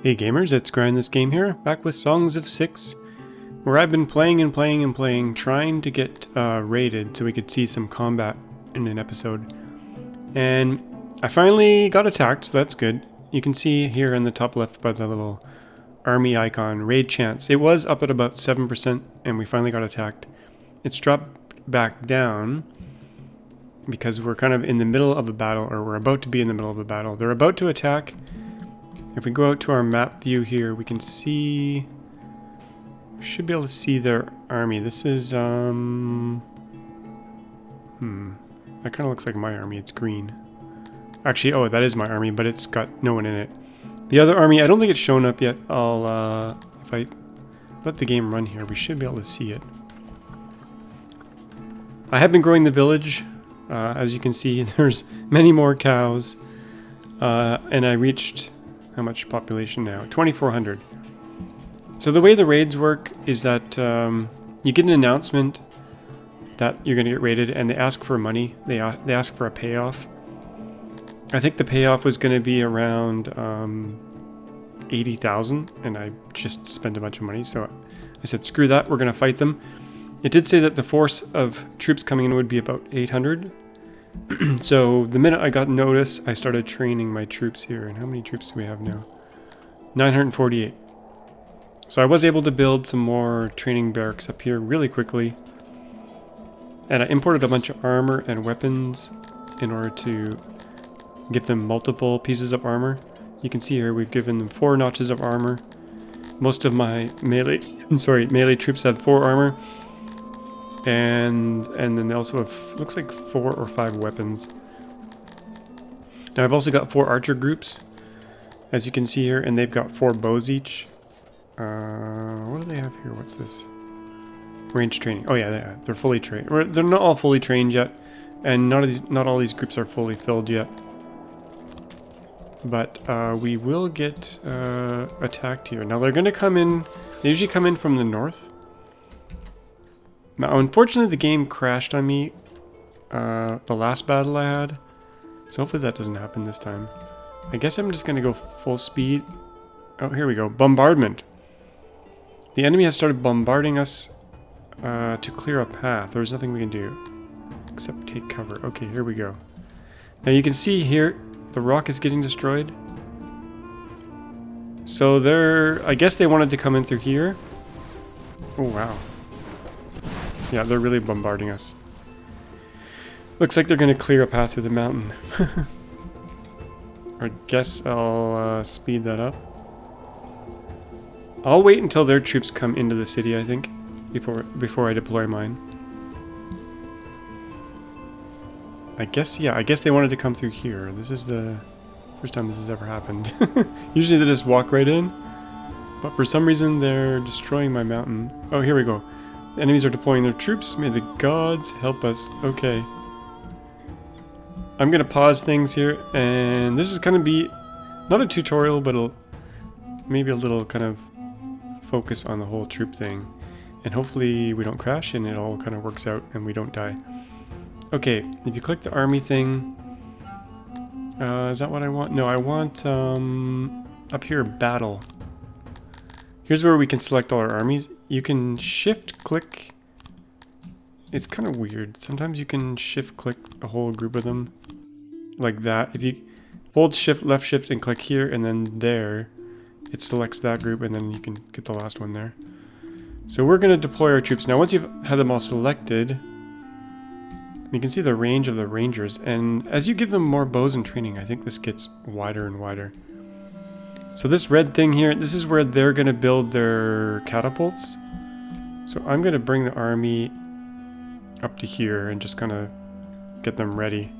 Hey gamers, it's grindthisgame here, back with Songs of Syx, where I've been playing and playing and playing, trying to get raided so we could see some combat in an episode. And I finally got attacked, so that's good. You can see here in the top left by the little army icon, raid chance. It was up at about 7% and we finally got attacked. It's dropped back down because we're kind of in the middle of a battle, or we're about to be in the middle of a battle. They're about to attack. If we go out to our map view here, we can see... we should be able to see their army. This is, that kind of looks like my army. It's green. Actually, oh, that is my army, but it's got no one in it. The other army, I don't think it's shown up yet. I'll, if I let the game run here, we should be able to see it. I have been growing the village. As you can see, there's many more cows. And I reached... how much population now? 2,400. So the way the raids work is that you get an announcement that you're going to get raided, and they ask for money. They ask for a payoff. I think the payoff was going to be around 80,000, and I just spent a bunch of money. So I said, screw that, we're going to fight them. It did say that the force of troops coming in would be about 800. So the minute I got notice, I started training my troops here. And how many troops do we have now? 948. So I was able to build some more training barracks up here really quickly. And I imported a bunch of armor and weapons in order to give them multiple pieces of armor. You can see here we've given them 4 notches of armor. Most of my melee troops had 4 armor. And then they also have, looks like 4 or 5 weapons. Now I've also got 4 archer groups, as you can see here, and they've got 4 bows each. What do they have here? What's this? Range training. Oh yeah, they're fully trained. They're not all fully trained yet, and not all these groups are fully filled yet. But we will get attacked here. Now they're going to come in. They usually come in from the north. Now, unfortunately, the game crashed on me the last battle I had, so hopefully that doesn't happen this time. I guess I'm just going to go full speed. Oh, here we go. Bombardment. The enemy has started bombarding us to clear a path. There's nothing we can do except take cover. Okay, here we go. Now you can see here, the rock is getting destroyed. So I guess they wanted to come in through here. Oh, wow. Yeah, they're really bombarding us. Looks like they're going to clear a path through the mountain. I guess I'll speed that up. I'll wait until their troops come into the city, I think, before I deploy mine. I guess they wanted to come through here. This is the first time this has ever happened. Usually they just walk right in, but for some reason they're destroying my mountain. Oh, here we go. The enemies are deploying their troops. May the gods help us. Okay. I'm going to pause things here, and this is going to be not a tutorial, but maybe a little kind of focus on the whole troop thing. And hopefully we don't crash and it all kind of works out and we don't die. Okay, if you click the army thing, is that what I want? No, I want up here, battle. Here's where we can select all our armies. You can shift click. It's kind of weird. Sometimes you can shift click a whole group of them like that. If you hold shift, left shift and click here and then there, it selects that group and then you can get the last one there. So we're going to deploy our troops. Now once you've had them all selected, you can see the range of the rangers, and as you give them more bows and training, I think this gets wider and wider. So this red thing here, this is where they're going to build their catapults. So I'm going to bring the army up to here and just kind of get them ready.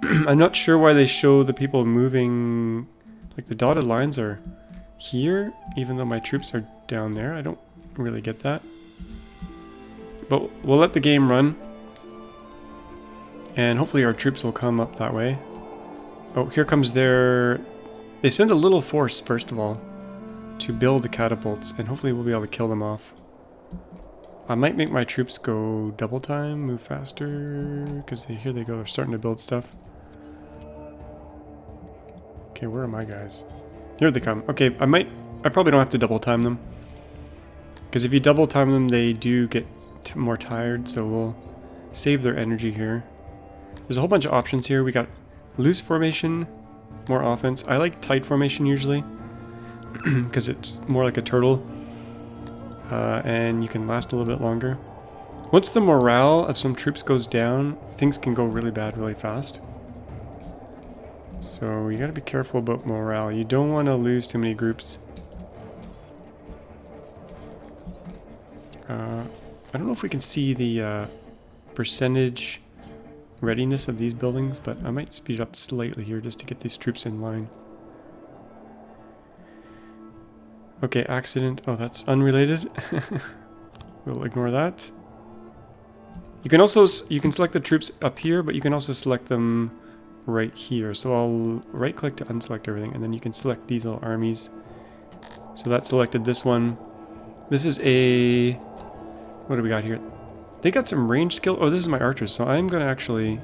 I'm not sure why they show the people moving, like the dotted lines are here, even though my troops are down there. I don't really get that. But we'll let the game run. And hopefully our troops will come up that way. Oh, here comes their... They send a little force, first of all, to build the catapults, and hopefully we'll be able to kill them off. I might make my troops go double time, move faster, because here they go, they're starting to build stuff. Okay, where are my guys? Here they come. Okay, I probably don't have to double time them. Because if you double time them, they do get more tired, so we'll save their energy here. There's a whole bunch of options here. We got loose formation, more offense. I like tight formation usually, because it's more like a turtle, and you can last a little bit longer. Once the morale of some troops goes down, things can go really bad really fast. So you gotta be careful about morale. You don't want to lose too many groups. I don't know if we can see the percentage readiness of these buildings, but I might speed up slightly here just to get these troops in line. Okay, accident. Oh, that's unrelated. We'll ignore that. You can also select the troops up here, but you can also select them right here. So I'll right click to unselect everything, and then you can select these little armies. So that selected this one. This is a... what do we got here? They got some range skill. Oh, this is my archers, so I'm going to actually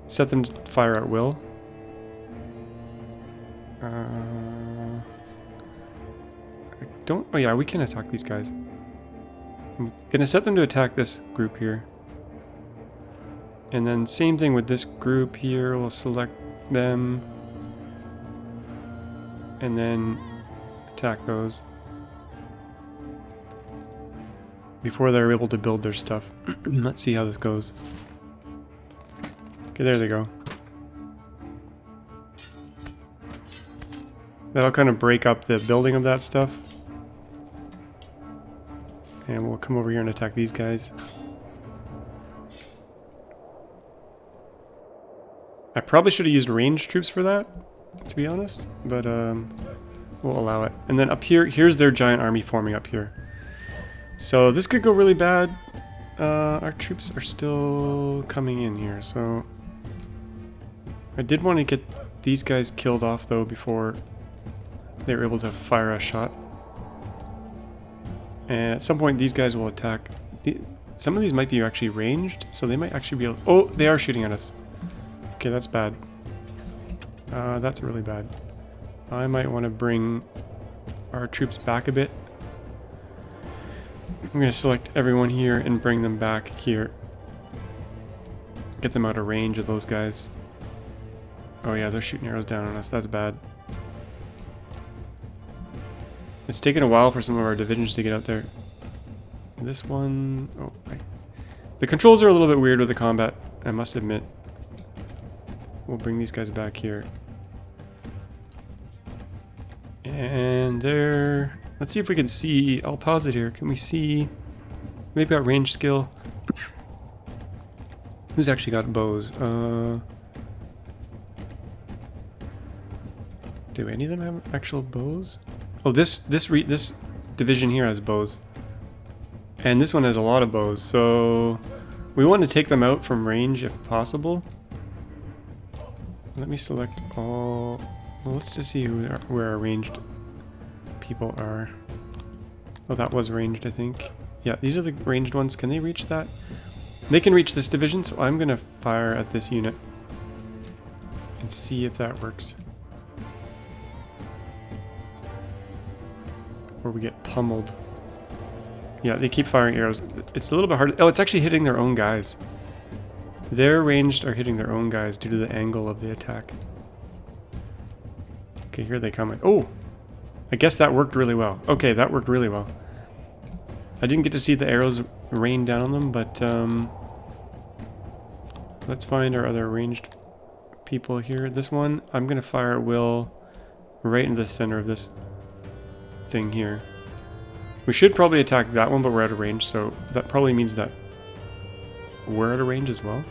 set them to fire at will. I don't... oh yeah, we can attack these guys. I'm going to set them to attack this group here. And then same thing with this group here. We'll select them. And then attack those. Before they're able to build their stuff. Let's see how this goes. Okay, there they go. That'll kind of break up the building of that stuff. And we'll come over here and attack these guys. I probably should have used ranged troops for that, to be honest, but we'll allow it. And then up here, here's their giant army forming up here. So this could go really bad. Our troops are still coming in here, so I did want to get these guys killed off though before they were able to fire a shot. And at some point these guys will attack. Some of these might be actually ranged, so they might actually be able... oh, they are shooting at us. Okay, that's bad. That's really bad. I might want to bring our troops back a bit. I'm going to select everyone here and bring them back here. Get them out of range of those guys. Oh yeah, they're shooting arrows down on us. That's bad. It's taken a while for some of our divisions to get out there. This one... oh, the controls are a little bit weird with the combat, I must admit. We'll bring these guys back here. And there... let's see if we can see... I'll pause it here. Can we see... they've got range skill. Who's actually got bows? Do any of them have actual bows? Oh, this division here has bows. And this one has a lot of bows, so... we want to take them out from range if possible. Let me select all... well, let's just see where our ranged people are. Oh, that was ranged, I think. Yeah, these are the ranged ones. Can they reach that? They can reach this division, so I'm going to fire at this unit and see if that works. Or we get pummeled. Yeah, they keep firing arrows. It's a little bit hard. Oh, it's actually hitting their own guys. Their ranged are hitting their own guys due to the angle of the attack. Okay, here they come. Oh! I guess that worked really well. Okay, that worked really well. I didn't get to see the arrows rain down on them, but let's find our other ranged people here. This one, I'm going to fire at will right into the center of this thing here. We should probably attack that one, but we're out of range, so that probably means that we're out of range as well.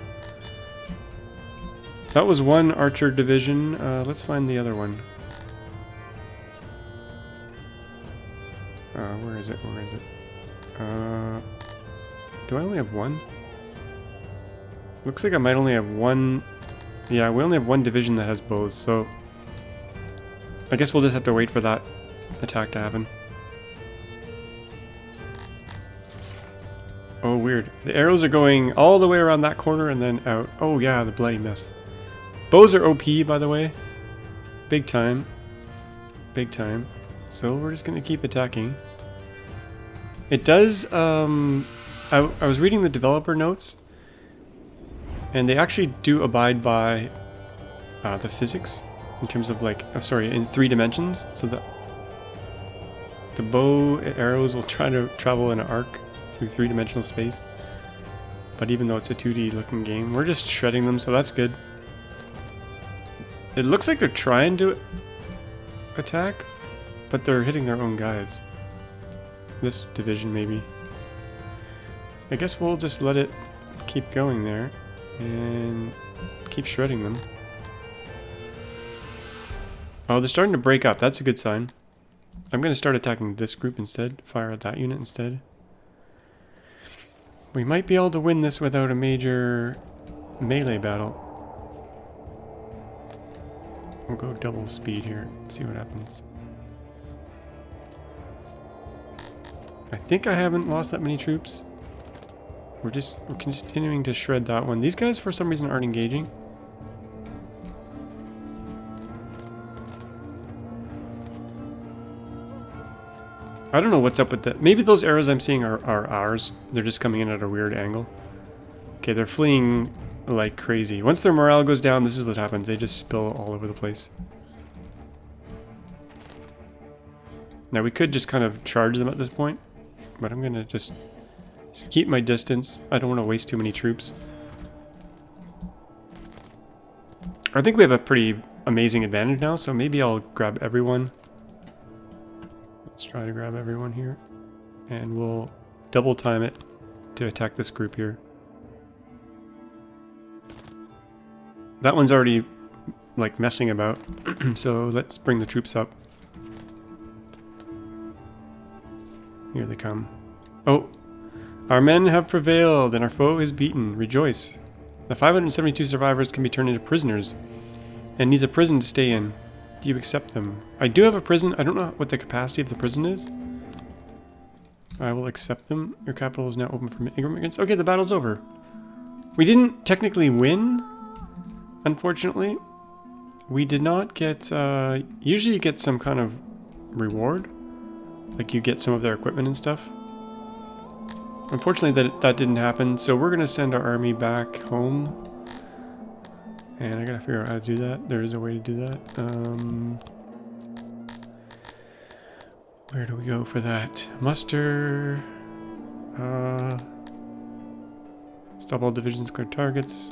So that was one archer division. Let's find the other one. Where is it? Where is it? Do I only have one? Looks like I might only have one. Yeah, we only have one division that has bows, so I guess we'll just have to wait for that attack to happen. Oh, weird. The arrows are going all the way around that corner and then out. Oh yeah, the bloody mess. Bows are OP, by the way. Big time. big time. So we're just going to keep attacking. It does, I was reading the developer notes, and they actually do abide by the physics in terms of like, in 3 dimensions, so that the bow arrows will try to travel in an arc through 3-dimensional space. But even though it's a 2D looking game, we're just shredding them, so that's good. It looks like they're trying to attack, but they're hitting their own guys. This division, maybe. I guess we'll just let it keep going there and keep shredding them. Oh, they're starting to break up. That's a good sign. I'm going to start attacking this group instead. Fire at that unit instead. We might be able to win this without a major melee battle. We'll go double speed here. See what happens. I think I haven't lost that many troops. We're continuing to shred that one. These guys, for some reason, aren't engaging. I don't know what's up with that. Maybe those arrows I'm seeing are ours. They're just coming in at a weird angle. Okay, they're fleeing like crazy. Once their morale goes down, this is what happens. They just spill all over the place. Now we could just kind of charge them at this point, but I'm gonna just keep my distance. I don't want to waste too many troops. I think we have a pretty amazing advantage now, so maybe I'll grab everyone. Let's try to grab everyone here, and we'll double time it to attack this group here. That one's already like messing about, so let's bring the troops up. Here they come. Oh, our men have prevailed and our foe is beaten. Rejoice. The 572 survivors can be turned into prisoners and needs a prison to stay in. Do you accept them? I do have a prison. I don't know what the capacity of the prison is. I will accept them. Your capital is now open for immigrants. Okay, the battle's over. We didn't technically win, unfortunately. We did not get... usually you get some kind of reward. Like you get some of their equipment and stuff. Unfortunately that didn't happen, so we're going to send our army back home. And I gotta figure out how to do that. There is a way to do that. Where do we go for that? Muster. Stop all divisions, clear targets.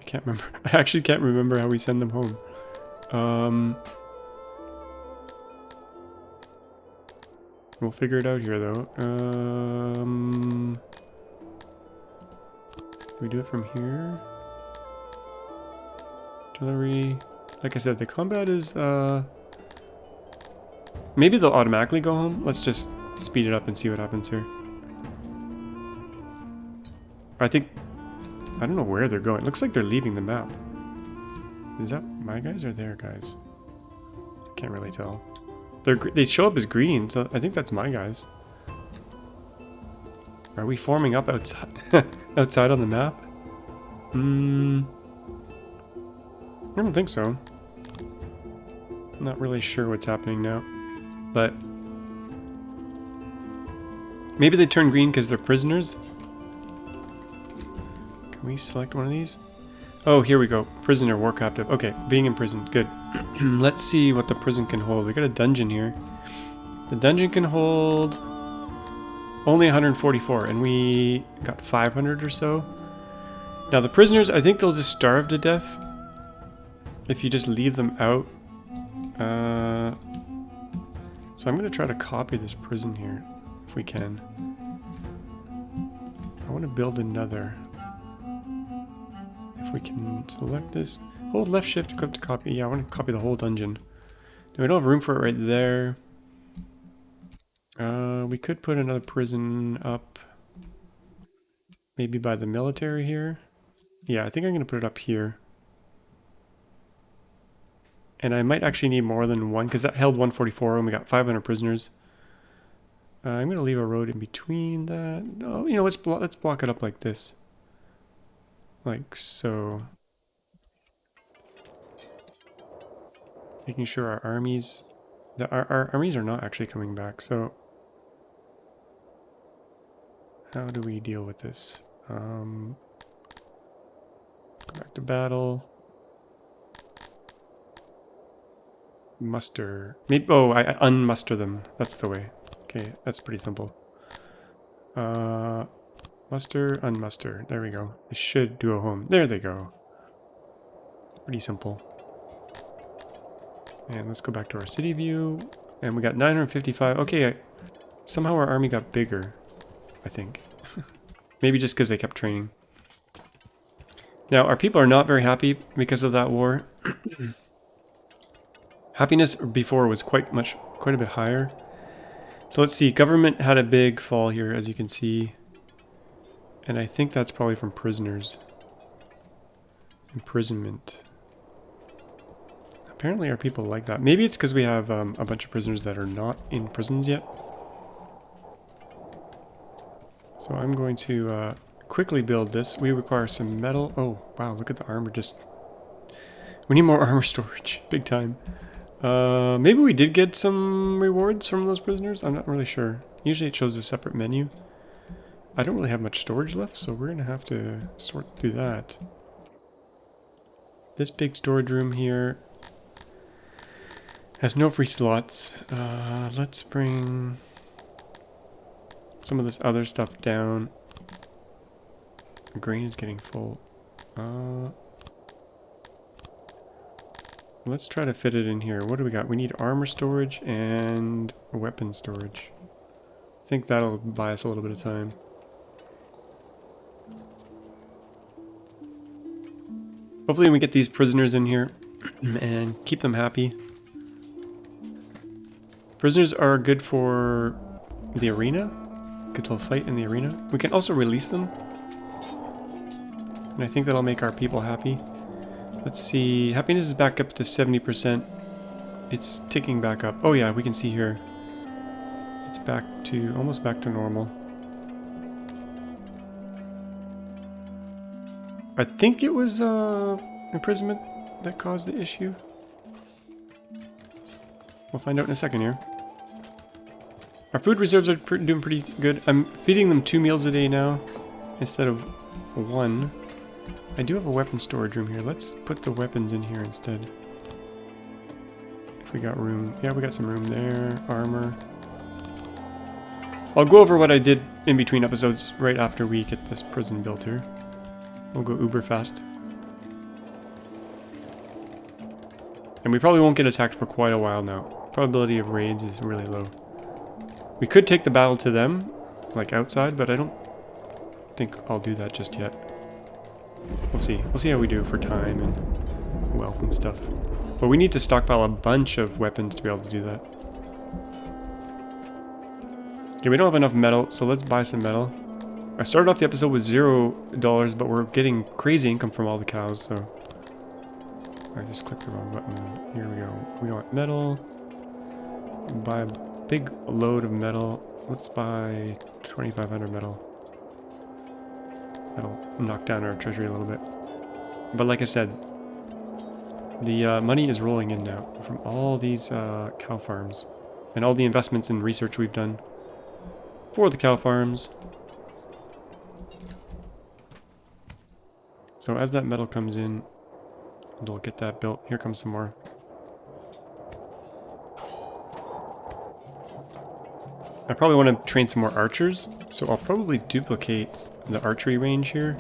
I can't remember. I actually can't remember how we send them home. We'll figure it out here though. Do we do it from here? Artillery. Like I said, the combat is, maybe they'll automatically go home. Let's just speed it up and see what happens here. I don't know where they're going. It looks like they're leaving the map. Is that my guys or their guys? I can't really tell. They show up as green, so I think that's my guys. Are we forming up outside outside on the map? I don't think so. Not really sure what's happening now. But maybe they turn green because they're prisoners? Can we select one of these? Oh, here we go. Prisoner, war captive. Okay, being imprisoned. Good. Let's see what the prison can hold. We got a dungeon here. The dungeon can hold only 144, and we got 500 or so. Now the prisoners, I think they'll just starve to death if you just leave them out. So I'm going to try to copy this prison here, if we can. I want to build another. If we can select this. Hold left shift to click to copy. Yeah, I want to copy the whole dungeon. No, we don't have room for it right there. We could put another prison up. Maybe by the military here. Yeah, I think I'm going to put it up here. And I might actually need more than one, because that held 144 and we got 500 prisoners. I'm going to leave a road in between that. No, you know, let's block it up like this. Like so. Making sure our armies... Our armies are not actually coming back, so... How do we deal with this? Back to battle. Muster. Maybe, oh, I unmuster them. That's the way. Okay, that's pretty simple. Muster, unmuster. There we go. They should do a home. There they go. Pretty simple. And let's go back to our city view. And we got 955. Okay, somehow our army got bigger, I think. Maybe just because they kept training. Now, our people are not very happy because of that war. Happiness before was quite a bit higher. So let's see, government had a big fall here, as you can see. And I think that's probably from prisoners. Imprisonment. Apparently our people like that. Maybe it's because we have a bunch of prisoners that are not in prisons yet. So I'm going to quickly build this. We require some metal. Oh, wow, look at the armor just... We need more armor storage. Big time. Maybe we did get some rewards from those prisoners? I'm not really sure. Usually it shows a separate menu. I don't really have much storage left, so we're going to have to sort through that. This big storage room here has no free slots. Let's bring some of this other stuff down. Grain is getting full. Let's try to fit it in here. What do we got? We need armor storage and weapon storage. I think that'll buy us a little bit of time. Hopefully we get these prisoners in here and keep them happy. Prisoners are good for the arena, because they'll fight in the arena. We can also release them. And I think that'll make our people happy. Let's see, happiness is back up to 70%. It's ticking back up. Oh yeah, we can see here. It's back to, almost back to normal. I think it was imprisonment that caused the issue. We'll find out in a second here. Our food reserves are doing pretty good. I'm feeding them 2 meals a day now instead of 1. I do have a weapon storage room here. Let's put the weapons in here instead. If we got room. Yeah, we got some room there. Armor. I'll go over what I did in between episodes right after we get this prison built here. We'll go uber fast. And we probably won't get attacked for quite a while now. Probability of raids is really low. We could take the battle to them, like outside, but I don't think I'll do that just yet. We'll see. We'll see how we do for time and wealth and stuff. But we need to stockpile a bunch of weapons to be able to do that. Okay, we don't have enough metal, so let's buy some metal. I started off the episode with $0, but we're getting crazy income from all the cows, so... I just clicked the wrong button. Here we go. We want metal. Buy a big load of metal. Let's buy 2,500 metal. That'll knock down our treasury a little bit. But like I said, the money is rolling in now from all these cow farms. And all the investments in research we've done for the cow farms. So as that metal comes in, we'll get that built. Here comes some more. I probably want to train some more archers, so I'll probably duplicate the archery range here.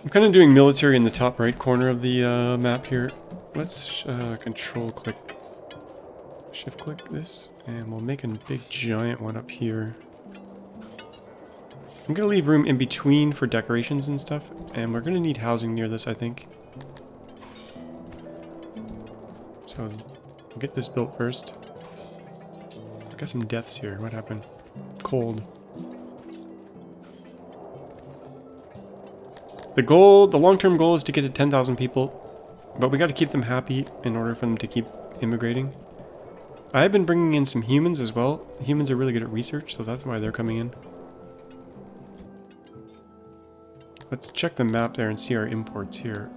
I'm kind of doing military in the top right corner of the map here. Let's control click, shift click this, and we'll make a big giant one up here. I'm going to leave room in between for decorations and stuff, and we're going to need housing near this, I think. So, we'll get this built first. Got some deaths here. What happened? Cold. The long-term goal is to get to 10,000 people, but we got to keep them happy in order for them to keep immigrating. I have been bringing in some humans as well. Humans are really good at research, so that's why they're coming in. Let's check the map there and see our imports here.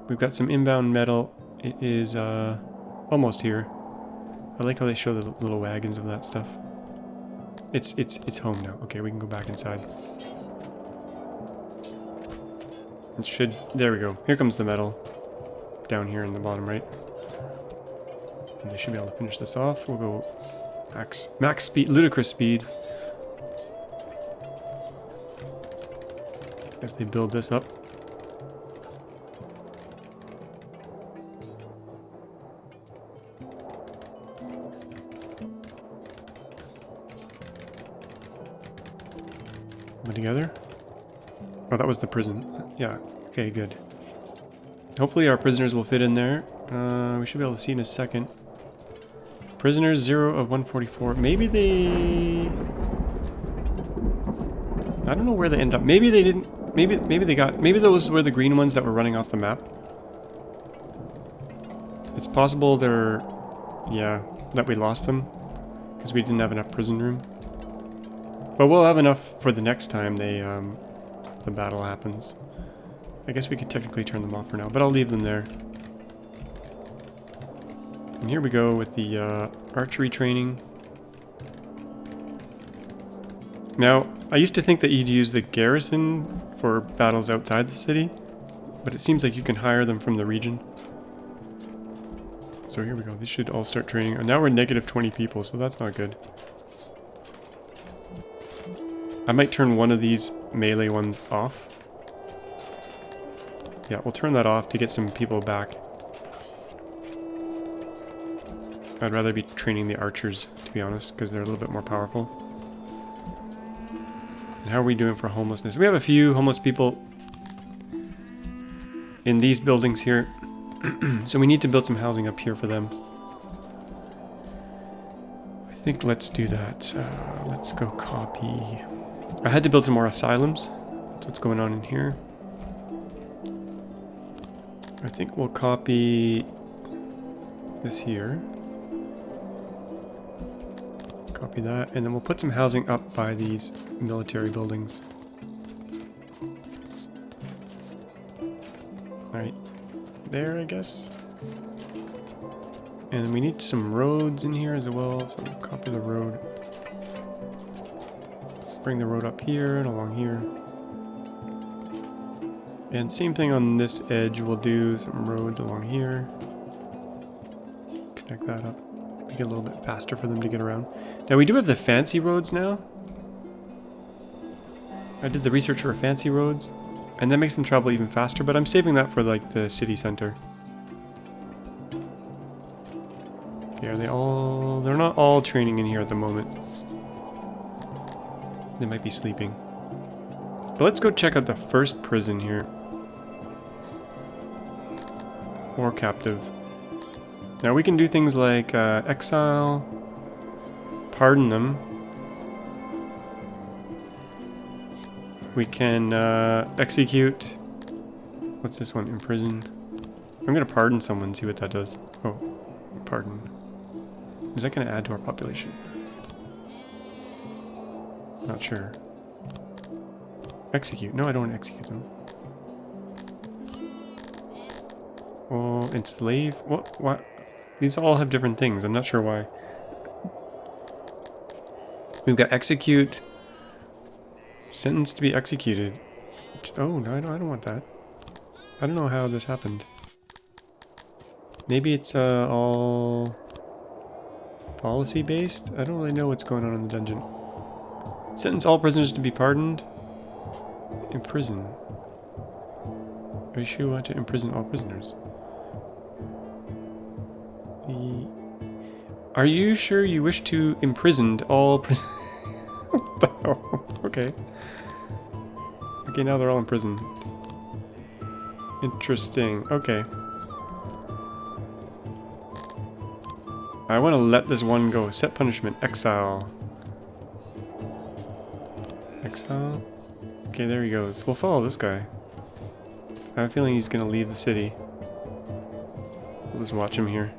We've got some inbound metal It is almost here. I like how they show the little wagons of that stuff. It's home now. Okay, we can go back inside. It should... There we go. Here comes the metal. Down here in the bottom right. And they should be able to finish this off. We'll go max speed, ludicrous speed. As they build this up. Together? Oh, that was the prison. Yeah. Okay, good. Hopefully our prisoners will fit in there. We should be able to see in a second. Prisoners 0 of 144. Maybe they... I don't know where they end up. Maybe they didn't... Maybe they got... Maybe those were the green ones that were running off the map. It's possible they're... Yeah, that we lost them. Because we didn't have enough prison room. But we'll have enough for the next time the battle happens. I guess we could technically turn them off for now, but I'll leave them there. And here we go with the archery training. Now, I used to think that you'd use the garrison for battles outside the city, but it seems like you can hire them from the region. So here we go. These should all start training. And now we're negative 20 people, so that's not good. I might turn one of these melee ones off. Yeah, we'll turn that off to get some people back. I'd rather be training the archers, to be honest, because they're a little bit more powerful. And how are we doing for homelessness? We have a few homeless people in these buildings here. So we need to build some housing up here for them. I think let's do that. Let's go copy... I had to build some more asylums. That's what's going on in here. I think we'll copy this here. Copy that, and then we'll put some housing up by these military buildings. Alright, there I guess. And we need some roads in here as well, so we'll copy the road. Bring the road up here and along here. And same thing on this edge, we'll do some roads along here. Connect that up. Make it a little bit faster for them to get around. Now we do have the fancy roads now. I did the research for fancy roads, and that makes them travel even faster, but I'm saving that for like the city center. Okay, are they all... They're not all training in here at the moment. They might be sleeping. But let's go check out the first prison here. Or captive. Now we can do things like exile, pardon them. We can execute. What's this one? Imprison. I'm gonna pardon someone, see what that does. Oh, pardon. Is that gonna add to our population? Not sure. Execute. No, I don't want to execute them. Oh, enslave? What? These all have different things. I'm not sure why. We've got execute. Sentence to be executed. Oh, no, I don't want that. I don't know how this happened. Maybe it's all policy based? I don't really know what's going on in the dungeon. Sentence all prisoners to be pardoned. Imprison. Are you sure you want to imprison all prisoners? Are you sure you wish to imprison all prisoners? What the hell? Okay. Okay, now they're all in prison. Interesting. Okay. I want to let this one go. Set punishment. Exile. Exile? Okay, there he goes. We'll follow this guy. I have a feeling he's going to leave the city. We'll just watch him here.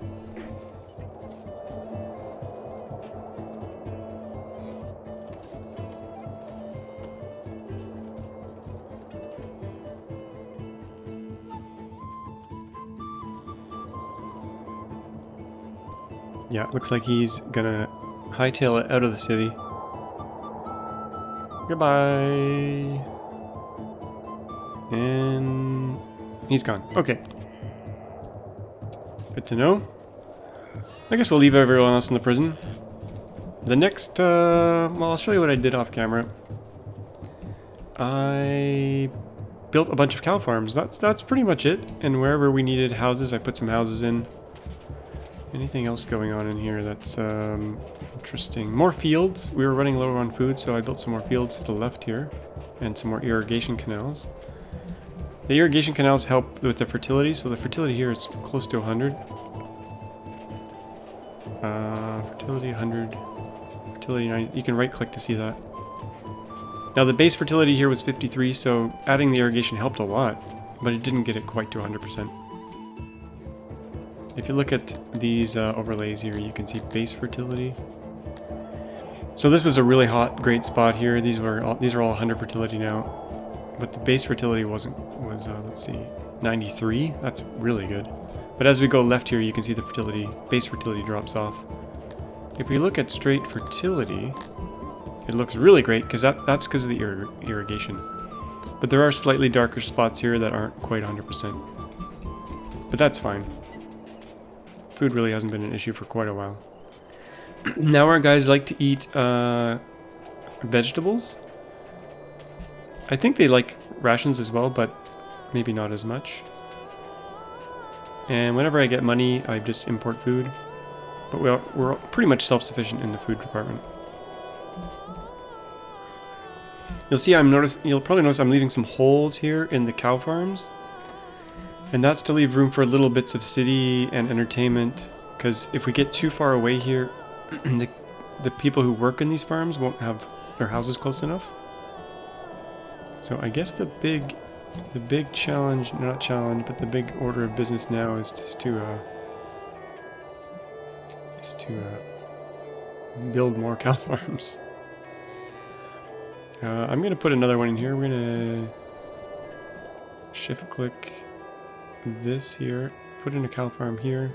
Yeah, looks like he's gonna hightail it out of the city. Goodbye. And he's gone. Okay. Good to know. I guess we'll leave everyone else in the prison. The next, well, I'll show you what I did off camera. I built a bunch of cow farms. That's pretty much it. And wherever we needed houses, I put some houses in. Anything else going on in here that's interesting? More fields. We were running low on food, so I built some more fields to the left here. And some more irrigation canals. The irrigation canals help with the fertility, so the fertility here is close to 100. Fertility 100. Fertility 90. You can right click to see that. Now the base fertility here was 53, so adding the irrigation helped a lot, but it didn't get it quite to 100%. If you look at these overlays here, you can see base fertility. So this was a really hot, great spot here. These are all 100 fertility now, but the base fertility was let's see, 93. That's really good. But as we go left here, you can see the base fertility drops off. If we look at straight fertility, it looks really great because that's because of the irrigation. But there are slightly darker spots here that aren't quite 100%. But that's fine. Food really hasn't been an issue for quite a while. Now our guys like to eat vegetables. I think they like rations as well, but maybe not as much. And whenever I get money, I just import food. But we're pretty much self-sufficient in the food department. You'll probably notice I'm leaving some holes here in the cow farms. And that's to leave room for little bits of city and entertainment. Because if we get too far away here, the people who work in these farms won't have their houses close enough. So I guess the big challenge, not challenge, but the big order of business now is just to build more cow farms. I'm gonna put another one in here. We're gonna shift click this here, put in a cow farm here.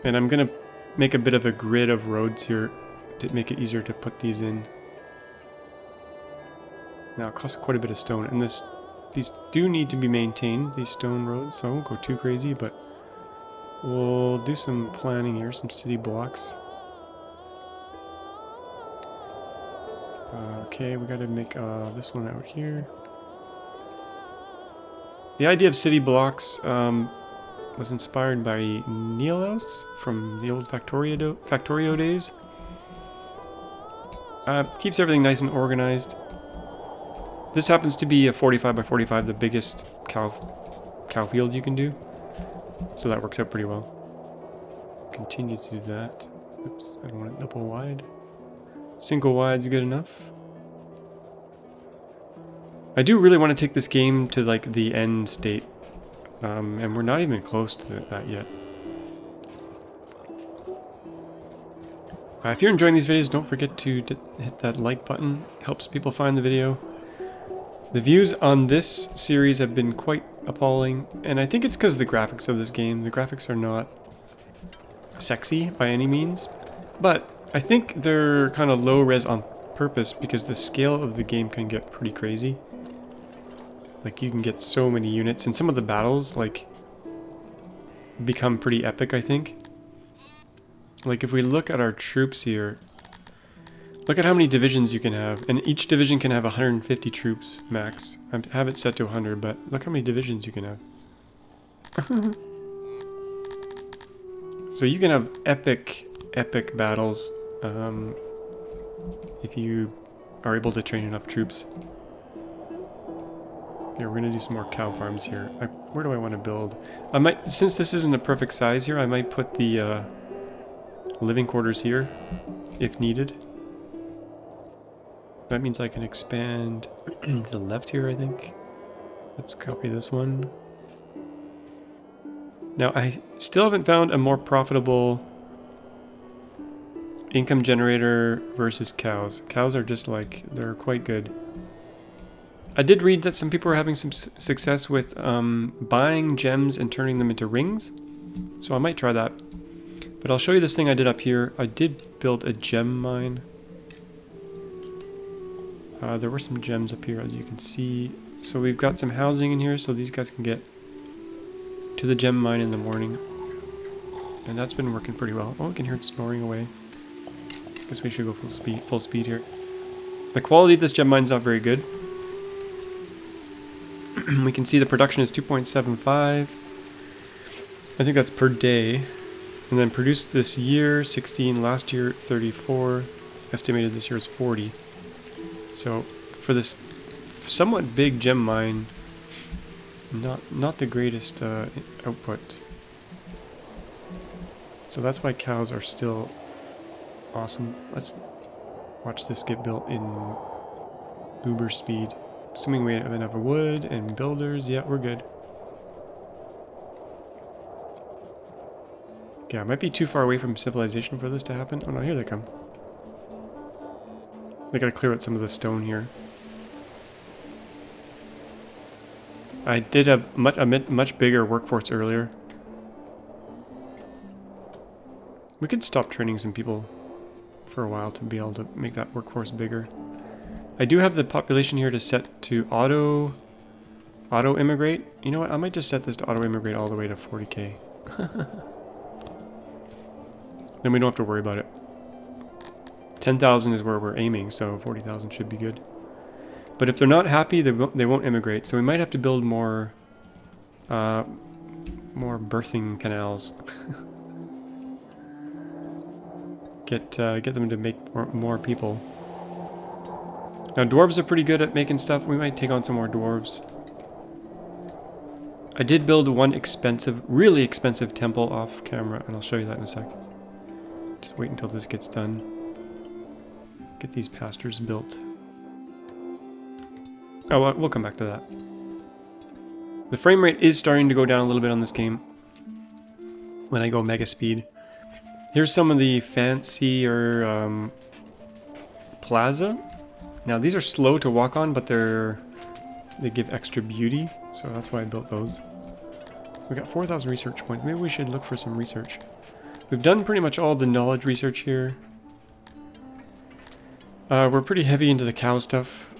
And I'm gonna make a bit of a grid of roads here to make it easier to put these in. Now it costs quite a bit of stone, and these do need to be maintained, these stone roads, so I won't go too crazy, but we'll do some planning here, some city blocks. Okay, we gotta make this one out here. The idea of city blocks was inspired by Nilos from the old Factorio days. Keeps everything nice and organized. This happens to be a 45 by 45, the biggest cow field you can do. So that works out pretty well. Continue to do that. Oops, I don't want it double wide. Single wide's good enough. I do really want to take this game to like the end state. And we're not even close to that yet. If you're enjoying these videos, don't forget to hit that like button. It helps people find the video. The views on this series have been quite appalling, and I think it's because of the graphics of this game. The graphics are not sexy by any means, but I think they're kind of low res on purpose because the scale of the game can get pretty crazy. Like, you can get so many units, and some of the battles, like, become pretty epic, I think. Like, if we look at our troops here, look at how many divisions you can have, and each division can have 150 troops max. I have it set to 100, but look how many divisions you can have. So you can have epic battles if you are able to train enough troops. Okay, we're gonna do some more cow farms here. Where do I want to build? I might, since this isn't a perfect size here, I might put the living quarters here, if needed. That means I can expand to the left here, I think. Let's copy this one. Now, I still haven't found a more profitable income generator versus cows. Cows are just like, they're quite good. I did read that some people are having some success with buying gems and turning them into rings. So I might try that. But I'll show you this thing I did up here. I did build a gem mine. There were some gems up here, as you can see. So we've got some housing in here, so these guys can get to the gem mine in the morning. And that's been working pretty well. Oh, we can hear it snoring away. Guess we should go full speed here. The quality of this gem mine is not very good. We can see the production is 2.75. I think that's per day. And then produced this year, 16. Last year, 34. Estimated this year is 40. So for this somewhat big gem mine, not the greatest output. So that's why cows are still awesome. Let's watch this get built in uber speed. Assuming we have enough wood and builders, yeah, we're good. Yeah, it might be too far away from civilization for this to happen. Oh no, here they come. They gotta clear out some of the stone here. I did a much bigger workforce earlier. We could stop training some people for a while to be able to make that workforce bigger. I do have the population here to set to auto immigrate. You know what? I might just set this to auto immigrate all the way to 40k. Then we don't have to worry about it. 10,000 is where we're aiming, so 40,000 should be good. But if they're not happy, they won't immigrate. So we might have to build more birthing canals. Get them to make more people. Now dwarves are pretty good at making stuff. We might take on some more dwarves. I did build one really expensive temple off camera, and I'll show you that in a sec. Just wait until this gets done. Get these pastures built. Oh, well, we'll come back to that. The frame rate is starting to go down a little bit on this game when I go mega speed. Here's some of the fancier plaza. Now these are slow to walk on, but they give extra beauty, so that's why I built those. We got 4,000 research points. Maybe we should look for some research. We've done pretty much all the knowledge research here. We're pretty heavy into the cow stuff.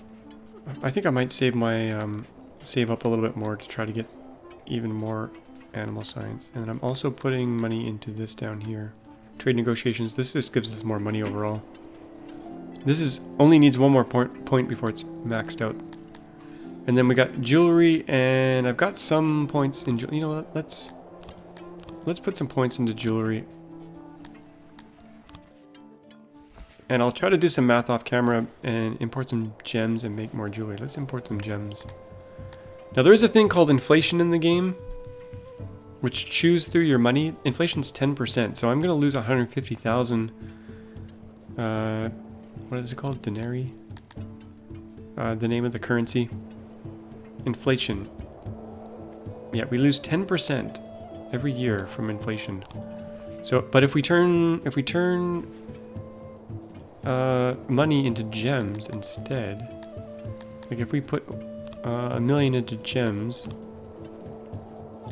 I think I might save up a little bit more to try to get even more animal science. And I'm also putting money into this down here. Trade negotiations. This just gives us more money overall. This only needs one more point before it's maxed out. And then we got jewelry, and I've got some points in jewelry. You know what? Let's put some points into jewelry. And I'll try to do some math off camera and import some gems and make more jewelry. Let's import some gems. Now there is a thing called inflation in the game, which chews through your money. Inflation's 10%, so I'm going to lose 150,000. What is it called? Denarii? The name of the currency. Inflation. Yeah, we lose 10% every year from inflation. So, but if we turn money into gems instead, like if we put 1 million into gems,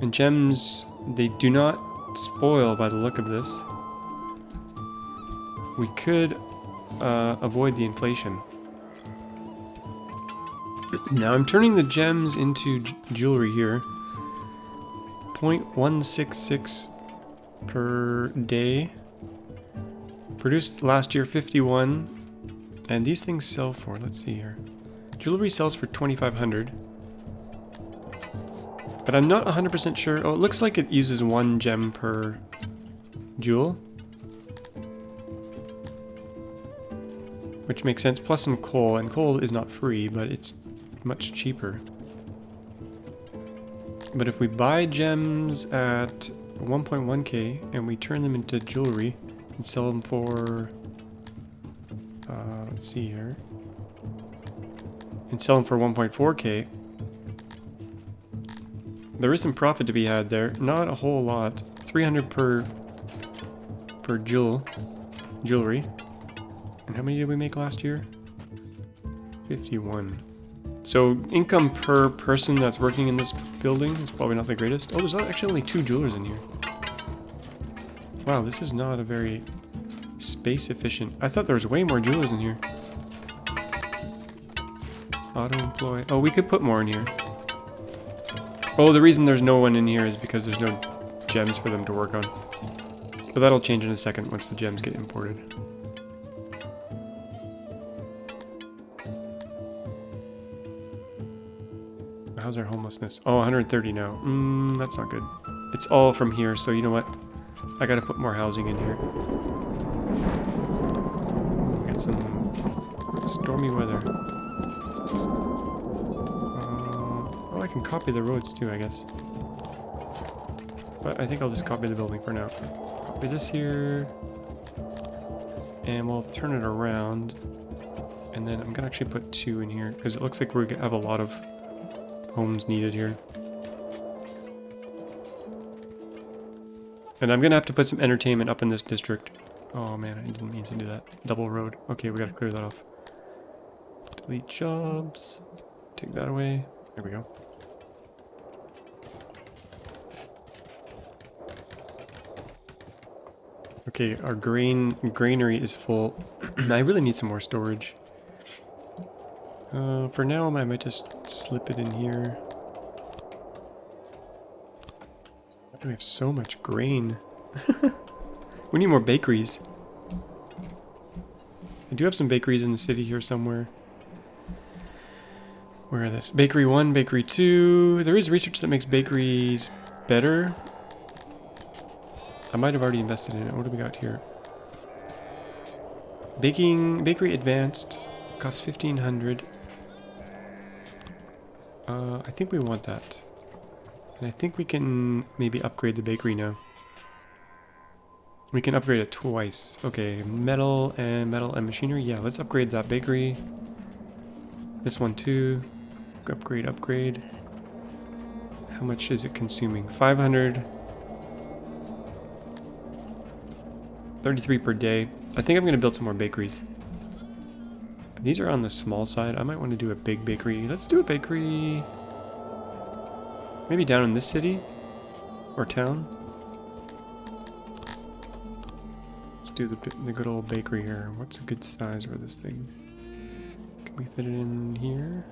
and gems, they do not spoil by the look of this, we could avoid the inflation. Now I'm turning the gems into jewelry here. 0.166 per day. Produced last year 51, and these things sell for, let's see here. Jewelry sells for 2,500. But I'm not 100% sure. Oh, it looks like it uses 1 gem per jewel. Which makes sense, plus some coal, and coal is not free, but it's much cheaper. But if we buy gems at 1.1k and we turn them into jewelry and sell them for, let's see here, and sell them for 1.4k, there is some profit to be had there. Not a whole lot. 300 per jewelry. And how many did we make last year? 51. So income per person that's working in this building is probably not the greatest. Oh, there's actually only 2 jewelers in here. Wow, this is not a very space efficient. I thought there was way more jewelers in here. Auto employ. Oh, we could put more in here. Oh, the reason there's no one in here is because there's no gems for them to work on. But that'll change in a second once the gems get imported. How's our homelessness? Oh, 130 now. That's not good. It's all from here, so you know what? I gotta put more housing in here. Get some stormy weather. Oh, I can copy the roads too, I guess. But I think I'll just copy the building for now. Copy this here. And we'll turn it around. And then I'm gonna actually put 2 in here, because it looks like we have a lot of homes needed here. And I'm gonna have to put some entertainment up in this district. Oh man, I didn't mean to do that. Double road. Okay, we gotta clear that off. Delete jobs. Take that away. There we go. Okay, our granary is full. I really need some more storage. For now, I might just slip it in here. We have so much grain. We need more bakeries. I do have some bakeries in the city here somewhere. Where are this? Bakery 1, Bakery 2. There is research that makes bakeries better. I might have already invested in it. What do we got here? Bakery Advanced. Costs 1,500. I think we want that. And I think we can maybe upgrade the bakery now. We can upgrade it twice. Okay, metal and machinery. Yeah, let's upgrade that bakery. This one too. Upgrade. How much is it consuming? 500. 33 per day. I think I'm going to build some more bakeries. These are on the small side. I might want to do a big bakery. Let's do a bakery. Maybe down in this city or town. Let's do the good old bakery here. What's a good size for this thing? Can we fit it in here?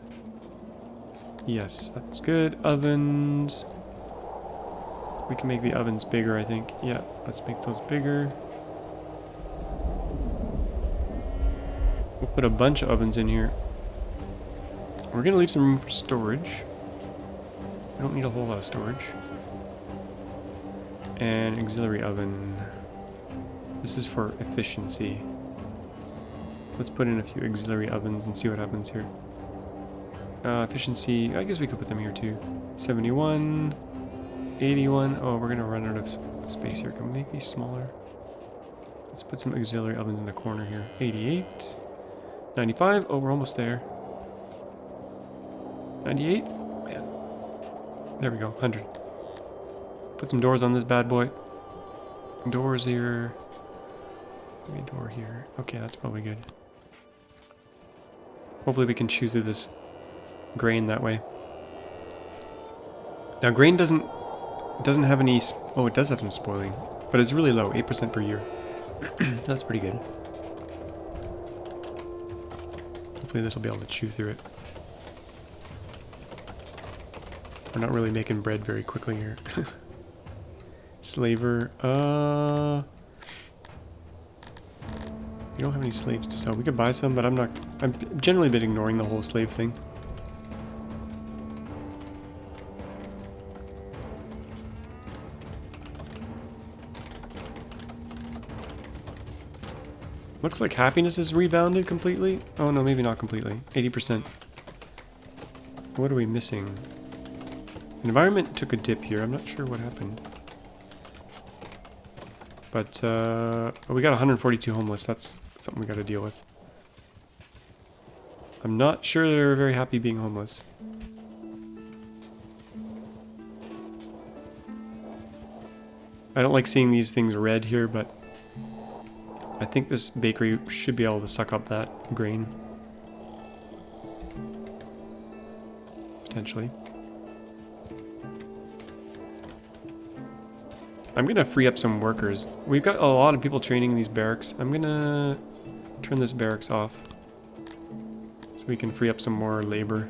Yes, that's good. Ovens. We can make the ovens bigger, I think. Yeah, let's make those bigger. We'll put a bunch of ovens in here. We're gonna leave some room for storage. I don't need a whole lot of storage. And auxiliary oven. This is for efficiency. Let's put in a few auxiliary ovens and see what happens here. Efficiency, I guess we could put them here too. 71, 81. Oh, we're gonna run out of space here. Can we make these smaller? Let's put some auxiliary ovens in the corner here. 88, 95. Oh, we're almost there. 98. Man. There we go. 100. Put some doors on this bad boy. Doors here. Maybe a door here. Okay, that's probably good. Hopefully we can chew through this grain that way. Now grain doesn't have any. Oh, it does have some spoiling, but it's really low, 8% per year. That's pretty good. Hopefully this will be able to chew through it. We're not really making bread very quickly here. Slaver. We don't have any slaves to sell. We could buy some, but I'm generally been ignoring the whole slave thing. Looks like happiness is rebounded completely. Oh no, maybe not completely. 80%. What are we missing? Environment took a dip here. I'm not sure what happened. But we got 142 homeless. That's something we got to deal with. I'm not sure they're very happy being homeless. I don't like seeing these things red here, but I think this bakery should be able to suck up that grain. eventually. I'm gonna free up some workers. We've got a lot of people training in these barracks. I'm gonna turn this barracks off so we can free up some more labor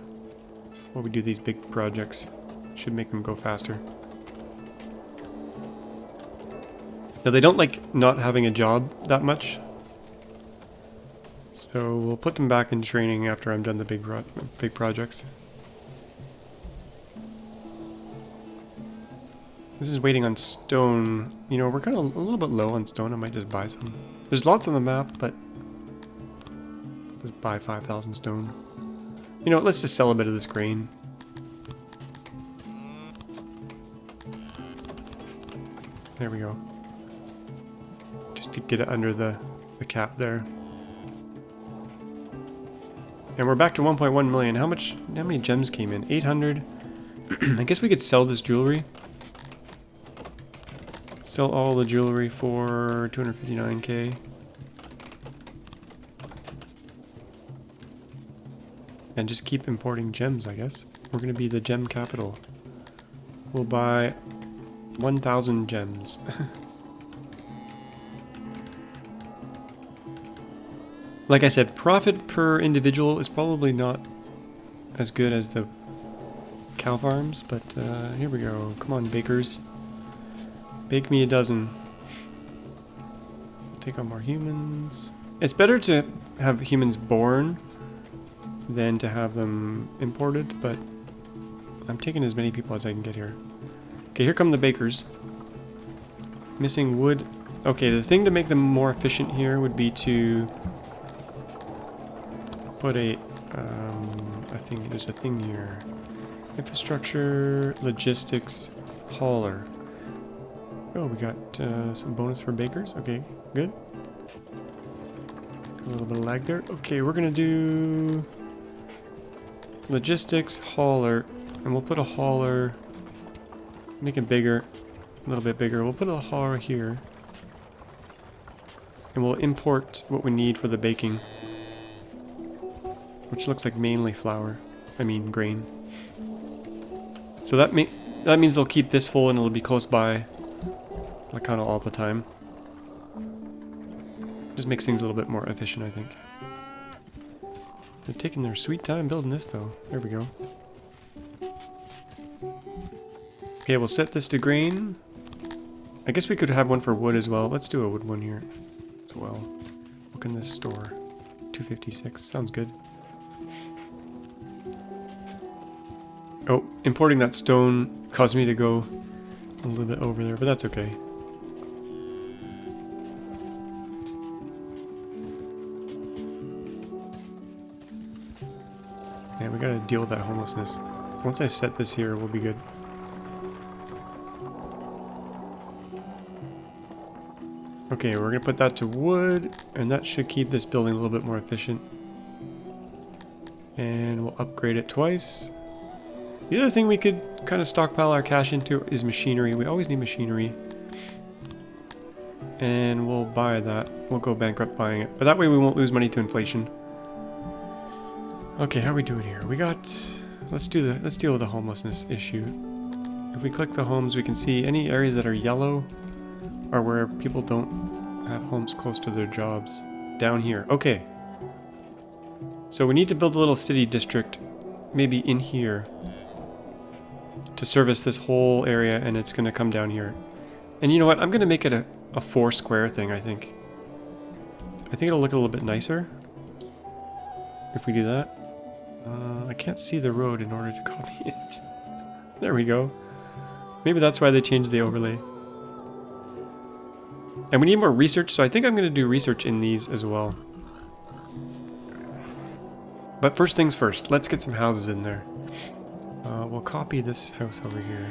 while we do these big projects. Should make them go faster. Now they don't like not having a job that much, so we'll put them back in training after I'm done the big projects. This is waiting on stone. You know, we're kind of a little bit low on stone. I might just buy some. There's lots on the map, but just buy 5,000 stone. You know what, let's just sell a bit of this grain. There we go. Just to get it under the cap there. And we're back to 1.1 million. How many gems came in? 800. I guess we could sell this jewelry. Sell all the jewelry for 259k. And just keep importing gems, I guess. We're gonna be the gem capital. We'll buy 1,000 gems. Like I said, profit per individual is probably not as good as the cow farms, but here we go. Come on, bakers. Bake me a dozen. Take on more humans. It's better to have humans born than to have them imported, but I'm taking as many people as I can get here. Okay, here come the bakers. Missing wood. Okay, the thing to make them more efficient here would be to put a thing. There's a thing here. Infrastructure, logistics, hauler. Oh, we got some bonus for bakers. Okay, good. A little bit of lag there. Okay, we're gonna do logistics, hauler, and we'll put a hauler. Make it bigger, a little bit bigger. We'll put a hauler here, and we'll import what we need for the baking, which looks like mainly flour. I mean grain. So that means they'll keep this full and it'll be close by. Like kind of all the time. Just makes things a little bit more efficient, I think. They're taking their sweet time building this, though. There we go. Okay, we'll set this to grain. I guess we could have one for wood as well. Let's do a wood one here as well. What can this store? 256. Sounds good. Oh, importing that stone caused me to go a little bit over there, but that's okay. Yeah, we gotta deal with that homelessness. Once I set this here, we'll be good. Okay, we're gonna put that to wood, and that should keep this building a little bit more efficient. And we'll upgrade it twice. The other thing we could kind of stockpile our cash into is machinery. We always need machinery. And we'll buy that. We'll go bankrupt buying it. But that way we won't lose money to inflation. Okay, how are we doing here? We got... Let's deal with the homelessness issue. If we click the homes, we can see any areas that are yellow are where people don't have homes close to their jobs. Down here. Okay. So we need to build a little city district, maybe in here, to service this whole area, and it's going to come down here. And you know what? I'm going to make it a 4 square thing, I think. I think it'll look a little bit nicer if we do that. I can't see the road in order to copy it. There we go. Maybe that's why they changed the overlay. And we need more research, so I think I'm going to do research in these as well. But first things first, let's get some houses in there. We'll copy this house over here.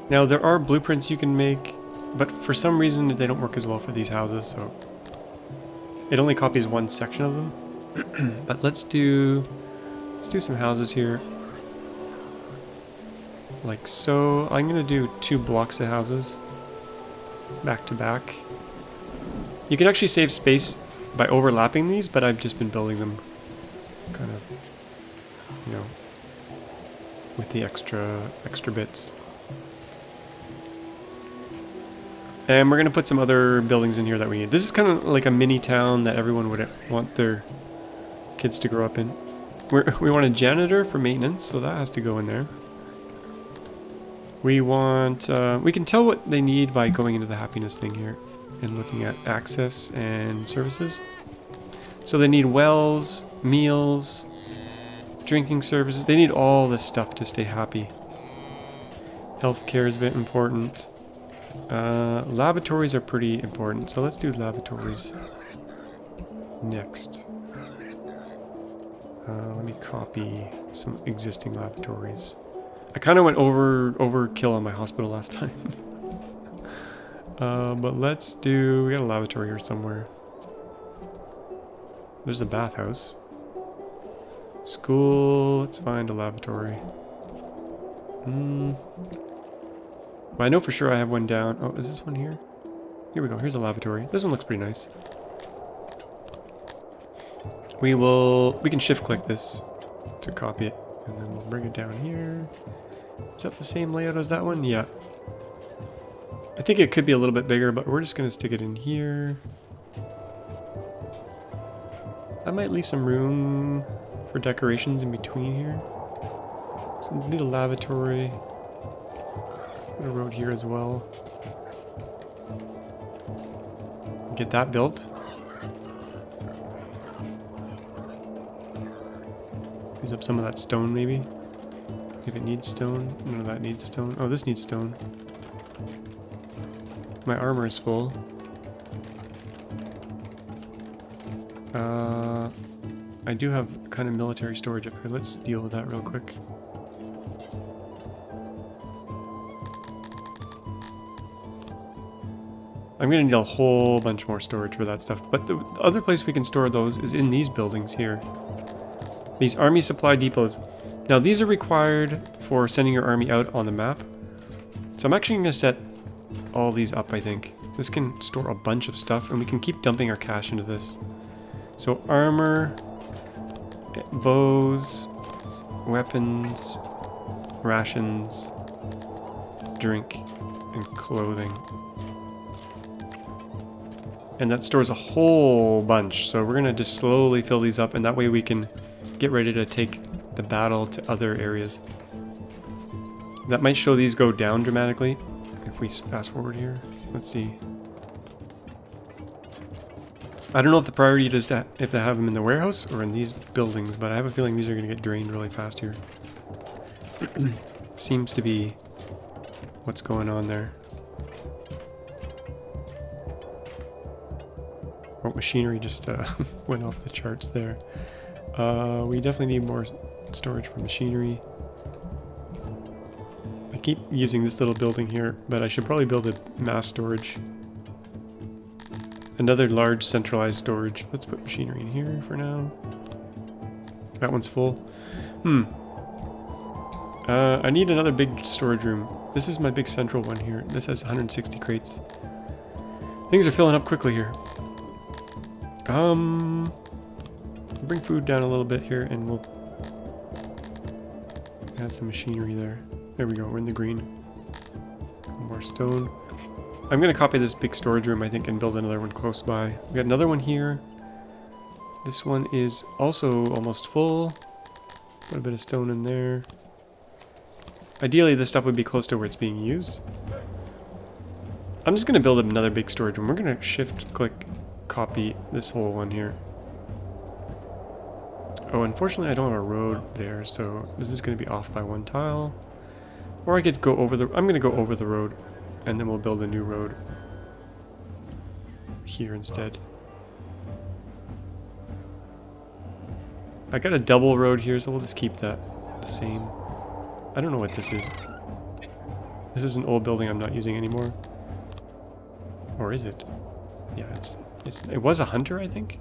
Now there are blueprints you can make, but for some reason they don't work as well for these houses, so it only copies one section of them. But let's do some houses here. Like so. I'm gonna do 2 blocks of houses back to back. You can actually save space by overlapping these, but I've just been building them kind of you know, with the extra bits. And we're gonna put some other buildings in here that we need. This is kind of like a mini town that everyone would want their kids to grow up in. We want a janitor for maintenance, so that has to go in there. We want, we can tell what they need by going into the happiness thing here and looking at access and services. So they need wells, meals, drinking services. They need all this stuff to stay happy. Healthcare is a bit important. Lavatories are pretty important, so let's do lavatories next. Let me copy some existing lavatories. I kind of went overkill on my hospital last time. But let's do... We got a lavatory here somewhere. There's a bathhouse. School. Let's find a lavatory. Well, I know for sure I have one down. Oh, is this one here? Here we go. Here's a lavatory. This one looks pretty nice. We can shift click this to copy it, and then we'll bring it down here. Is that the same layout as that one? Yeah. I think it could be a little bit bigger, but we're just going to stick it in here. I might leave some room for decorations in between here. So we'll do the lavatory. Put a road here as well. Get that built. Use up some of that stone maybe. If it needs stone. None of that needs stone. Oh, this needs stone. My armor is full. I do have kind of military storage up here. Let's deal with that real quick. I'm gonna need a whole bunch more storage for that stuff. But the other place we can store those is in these buildings here. These army supply depots. Now these are required for sending your army out on the map. So I'm actually gonna set all these up, I think. This can store a bunch of stuff, and we can keep dumping our cash into this. So armor, bows, weapons, rations, drink, and clothing. And that stores a whole bunch, so we're gonna just slowly fill these up, and that way we can get ready to take the battle to other areas. That might show these go down dramatically if we fast forward here. Let's see. I don't know if the priority is if they have them in the warehouse or in these buildings, but I have a feeling these are going to get drained really fast here. Seems to be what's going on there. Oh, machinery just went off the charts there. We definitely need more storage for machinery. I keep using this little building here, but I should probably build a mass storage. Another large centralized storage. Let's put machinery in here for now. That one's full. I need another big storage room. This is my big central one here. This has 160 crates. Things are filling up quickly here. Bring food down a little bit here, and we'll add some machinery there. There we go, we're in the green. More stone. I'm gonna copy this big storage room, I think, and build another one close by. We got another one here. This one is also almost full. Put a bit of stone in there. Ideally, this stuff would be close to where it's being used. I'm just gonna build another big storage room. We're gonna shift-click copy this whole one here. Oh, unfortunately I don't have a road there, so this is going to be off by one tile. Or I could go over the... I'm going to go over the road, and then we'll build a new road here instead. I got a double road here, so we'll just keep that the same. I don't know what this is. This is an old building I'm not using anymore. Or is it? Yeah, it was a hunter, I think.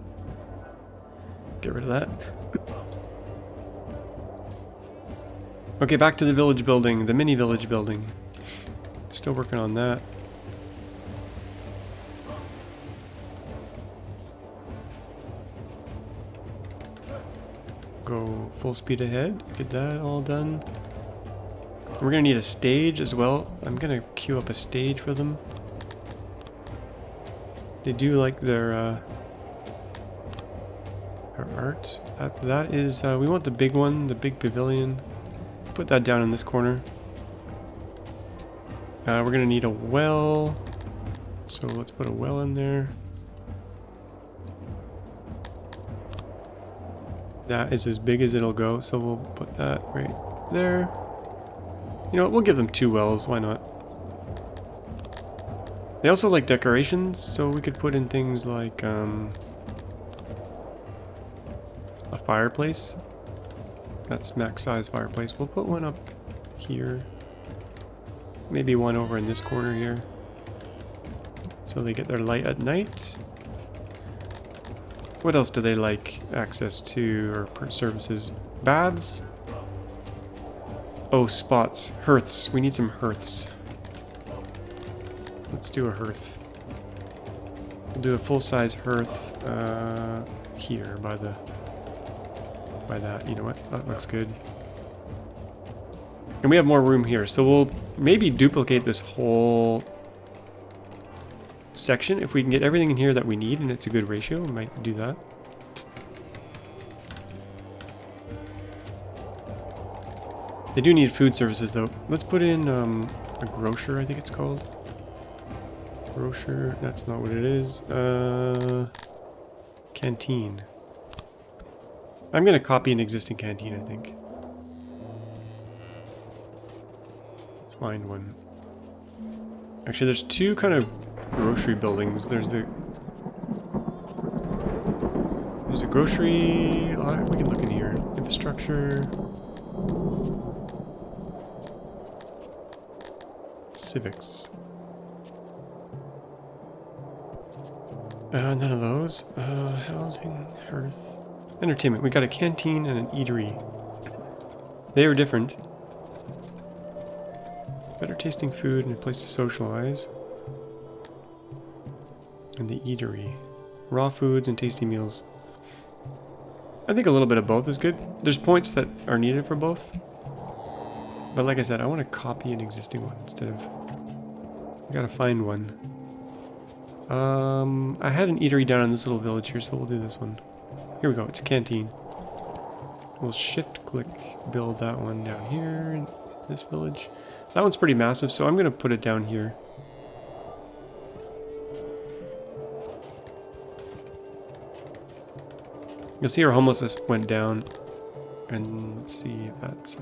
Get rid of that. Okay, back to the village building, the mini village building. Still working on that. Go full speed ahead. Get that all done. We're gonna need a stage as well. I'm gonna queue up a stage for them. They do like their art. That is, we want the big one, the big pavilion. Put that down in this corner. We're gonna need a well. So let's put a well in there. That is as big as it'll go, so we'll put that right there. You know what, we'll give them 2 wells, why not? They also like decorations, so we could put in things like a fireplace. That's max size fireplace. We'll put one up here. Maybe one over in this corner here. So they get their light at night. What else do they like access to or services? Baths? Oh, spots. Hearths. We need some hearths. Let's do a hearth. We'll do a full-size hearth here by that. You know what? That looks good. And we have more room here, so we'll maybe duplicate this whole section. If we can get everything in here that we need and it's a good ratio, we might do that. They do need food services though. Let's put in a grocer, I think it's called. Grocer, that's not what it is. Canteen. I'm gonna copy an existing canteen, I think. Let's find one. Actually, there's 2 kind of grocery buildings. There's a grocery. We can look in here. Infrastructure. Civics. None of those. Housing, hearth, entertainment. We got a canteen and an eatery. They are different. Better tasting food and a place to socialize. And the eatery. Raw foods and tasty meals. I think a little bit of both is good. There's points that are needed for both. But like I said, I want to copy an existing one instead of... I gotta find one. I had an eatery down in this little village here, so we'll do this one. Here we go, it's a canteen. We'll shift-click build that one down here in this village. That one's pretty massive, so I'm going to put it down here. You'll see our homelessness went down. And let's see if that's...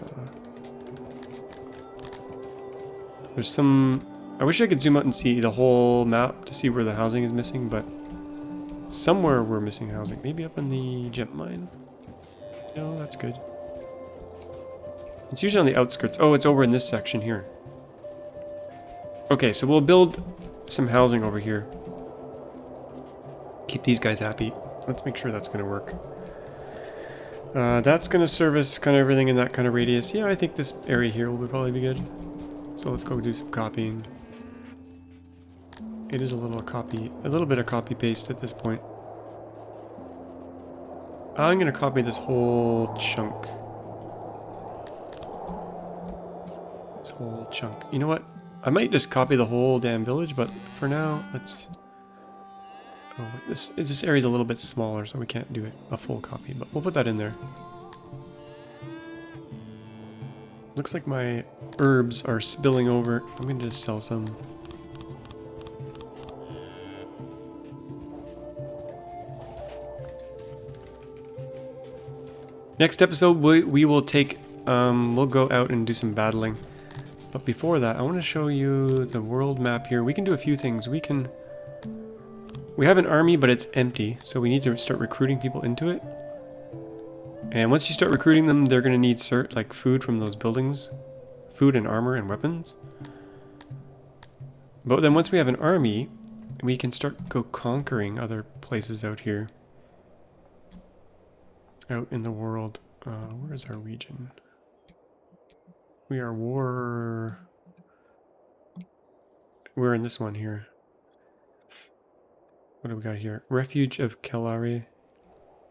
There's some... I wish I could zoom out and see the whole map to see where the housing is missing, but... Somewhere we're missing housing. Maybe up in the gem mine? No, that's good. It's usually on the outskirts. Oh, it's over in this section here. Okay, so we'll build some housing over here. Keep these guys happy. Let's make sure that's going to work. That's going to service kind of everything in that kind of radius. Yeah, I think this area here will probably be good. So let's go do some copying. It is a little bit of copy paste at this point. I'm going to copy this whole chunk. This whole chunk. You know what? I might just copy the whole damn village, but for now, let's... Oh, this area's a little bit smaller, so we can't do it a full copy, but we'll put that in there. Looks like my herbs are spilling over. I'm going to just sell some. Next episode, we will take, we'll go out and do some battling. But before that, I want to show you the world map here. We can do a few things. We have an army, but it's empty, so we need to start recruiting people into it. And once you start recruiting them, they're going to need like food from those buildings. Food and armor and weapons. But then once we have an army, we can start conquering other places out here. Out in the world. Where is our region? We are We're in this one here. What do we got here? Refuge of Kelare.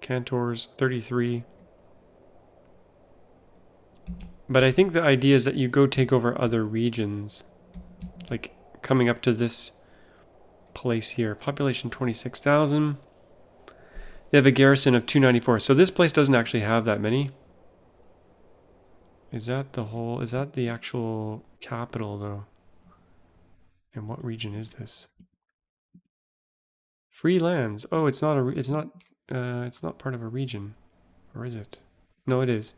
Cantors 33. But I think the idea is that you go take over other regions. Like coming up to this place here. Population 26,000. They have a garrison of 294. So this place doesn't actually have that many. Is that the actual capital though? And what region is this? Free lands. Oh, it's not part of a region. Or is it? No, it is.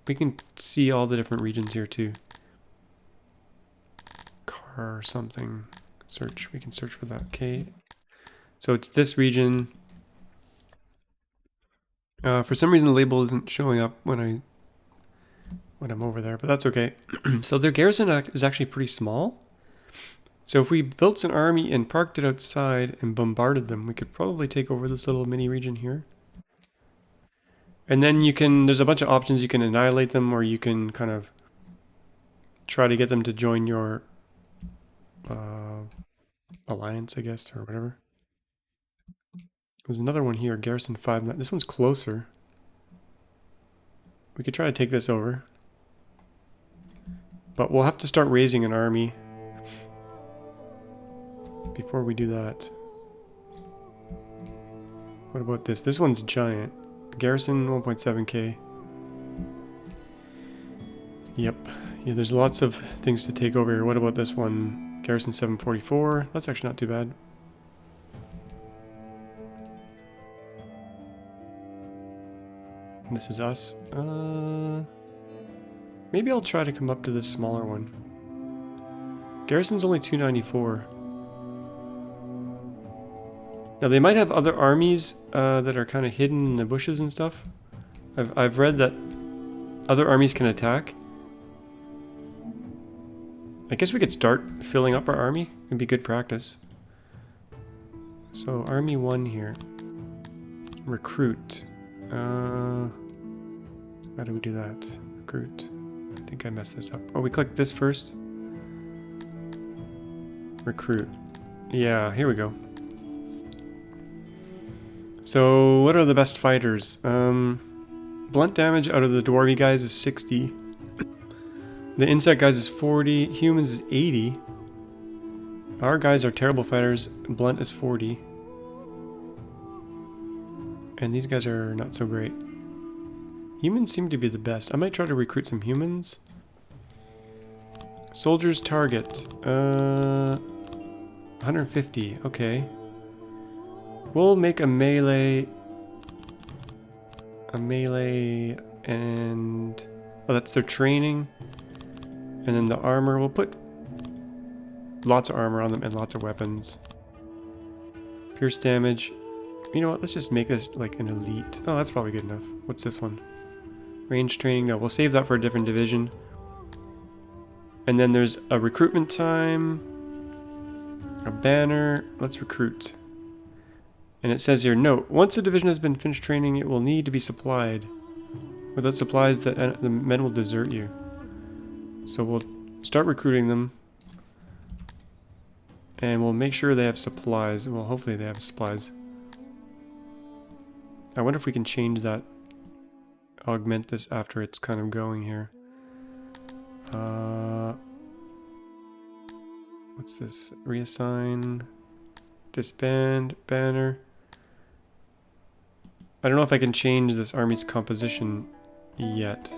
We can see all the different regions here too. Car something. Search. We can search for that. Okay. So it's this region. For some reason the label isn't showing up when I'm over there, but that's okay. So their garrison is actually pretty small. So if we built an army and parked it outside and bombarded them, we could probably take over this little mini region here. And then there's a bunch of options. You can annihilate them, or you can kind of try to get them to join your alliance, I guess, or whatever. There's another one here, Garrison 5. This one's closer. We could try to take this over. But we'll have to start raising an army before we do that. What about this? This one's giant. Garrison 1.7k. Yep. Yeah, there's lots of things to take over here. What about this one? Garrison 744. That's actually not too bad. This is us. Maybe I'll try to come up to this smaller one. Garrison's only 294. Now they might have other armies that are kind of hidden in the bushes and stuff. I've read that other armies can attack. I guess we could start filling up our army. It'd be good practice. So army 1 here. Recruit. How do we do that? Recruit. I think I messed this up. Oh, we click this first. Recruit. Yeah, here we go. So, what are the best fighters? Blunt damage out of the dwarvy guys is 60. The insect guys is 40. Humans is 80. Our guys are terrible fighters. Blunt is 40. And these guys are not so great. Humans seem to be the best. I might try to recruit some humans. Soldiers target. 150. Okay. We'll make a melee and... Oh, that's their training. And then the armor. We'll put lots of armor on them and lots of weapons. Pierce damage. You know what? Let's just make this like an elite. Oh, that's probably good enough. What's this one? Range training. No, we'll save that for a different division. And then there's a recruitment time. A banner. Let's recruit. And it says here, note, once a division has been finished training, it will need to be supplied. Without supplies, the men will desert you. So we'll start recruiting them. And we'll make sure they have supplies. Well, hopefully they have supplies. I wonder if we can change that. Augment this after it's kind of going here. What's this? Reassign. Disband. Banner. I don't know if I can change this army's composition yet.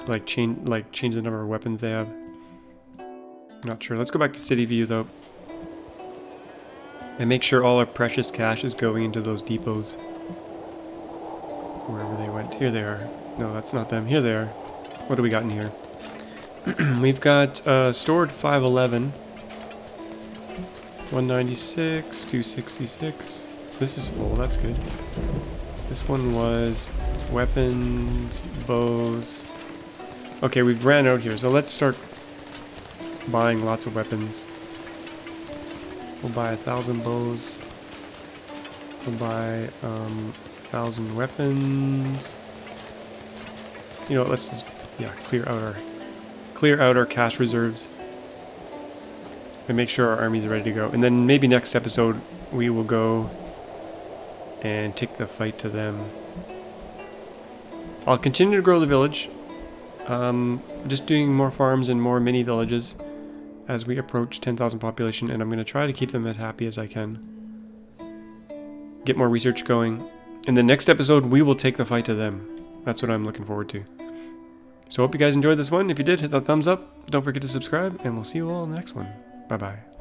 Like change the number of weapons they have. Not sure. Let's go back to city view though. And make sure all our precious cash is going into those depots. Wherever they went. Here they are. No, that's not them. Here they are. What do we got in here? We've got stored 511. 196, 266. This is full, that's good. This one was weapons, bows. Okay, we've ran out here, so let's start buying lots of weapons. We'll buy 1,000 bows. We'll buy 1,000 weapons. You know what, let's just clear out our cash reserves. And make sure our army's ready to go. And then maybe next episode we will go and take the fight to them. I'll continue to grow the village. Just doing more farms and more mini villages as we approach 10,000 population, and I'm going to try to keep them as happy as I can. Get more research going. In the next episode, we will take the fight to them. That's what I'm looking forward to. So hope you guys enjoyed this one. If you did, hit that thumbs up. Don't forget to subscribe, and we'll see you all in the next one. Bye-bye.